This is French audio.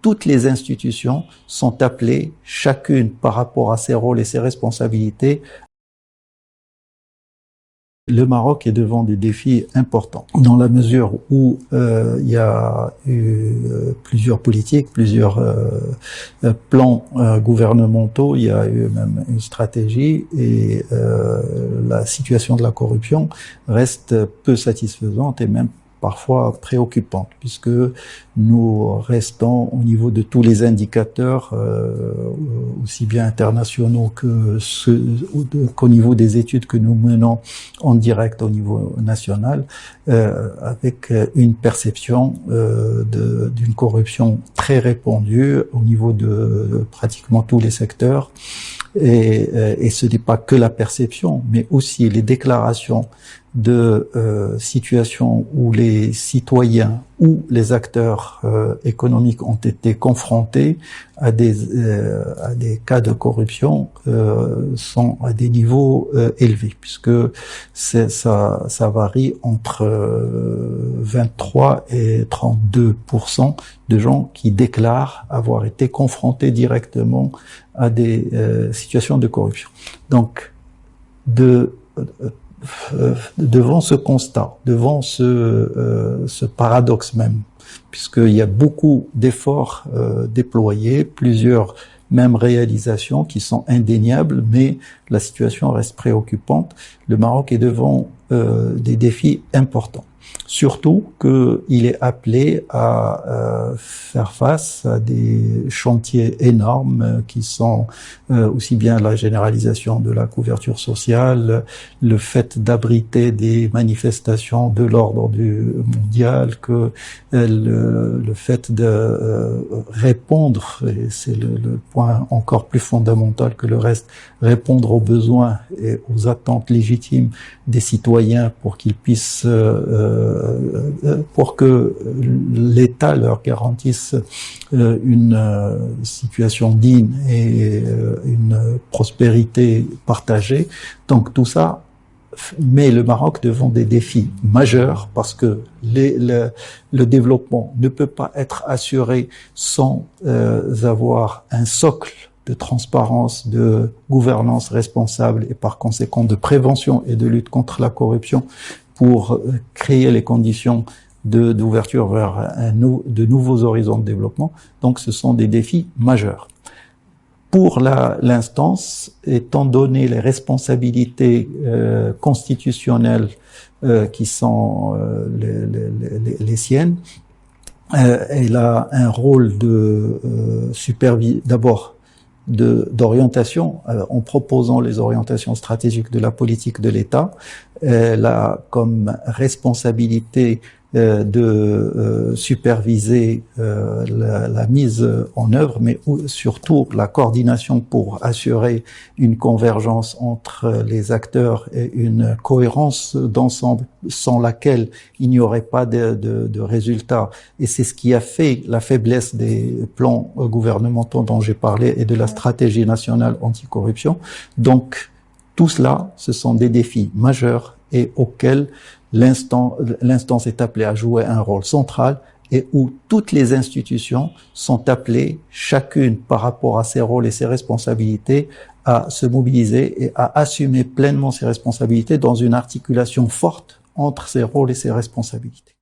toutes les institutions sont appelées, chacune par rapport à ses rôles et ses responsabilités. Le Maroc est devant des défis importants, dans la mesure où il y a eu plusieurs politiques, plusieurs plans gouvernementaux, il y a eu même une stratégie, et la situation de la corruption reste peu satisfaisante et même parfois préoccupante, puisque nous restons au niveau de tous les indicateurs, aussi bien internationaux qu'au niveau des études que nous menons en direct au niveau national, avec une perception d'une corruption très répandue au niveau de pratiquement tous les secteurs. Et ce n'est pas que la perception, mais aussi les déclarations de situations où les citoyens ou les acteurs économiques ont été confrontés à des cas de corruption sont à des niveaux élevés, puisque ça varie entre 23 et 32% de gens qui déclarent avoir été confrontés directement à des situations de corruption. Donc, devant ce constat, devant ce paradoxe même, puisqu'il y a beaucoup d'efforts déployés, plusieurs même réalisations qui sont indéniables, mais la situation reste préoccupante. Le Maroc est devant des défis importants. Surtout qu'il est appelé à faire face à des chantiers énormes qui sont aussi bien la généralisation de la couverture sociale, le fait d'abriter des manifestations de l'ordre mondial, que le fait de répondre, et c'est le point encore plus fondamental que le reste, répondre aux besoins et aux attentes légitimes des citoyens pour qu'ils puissent pour que l'État leur garantisse une situation digne et une prospérité partagée. Donc tout ça met le Maroc devant des défis majeurs, parce que le développement ne peut pas être assuré sans avoir un socle de transparence, de gouvernance responsable et par conséquent de prévention et de lutte contre la corruption, pour créer les conditions d'ouverture vers de nouveaux horizons de développement. Donc ce sont des défis majeurs. Pour l'instance, étant donné les responsabilités constitutionnelles qui sont les siennes, elle a un rôle de d'abord d'orientation, en proposant les orientations stratégiques de la politique de l'État. Elle a comme responsabilité de superviser la mise en œuvre, mais surtout la coordination pour assurer une convergence entre les acteurs et une cohérence d'ensemble sans laquelle il n'y aurait pas de résultats. Et c'est ce qui a fait la faiblesse des plans gouvernementaux dont j'ai parlé et de la stratégie nationale anticorruption. Donc, tout cela, ce sont des défis majeurs et auxquels l'instance est appelée à jouer un rôle central, et où toutes les institutions sont appelées, chacune par rapport à ses rôles et ses responsabilités, à se mobiliser et à assumer pleinement ses responsabilités dans une articulation forte entre ses rôles et ses responsabilités.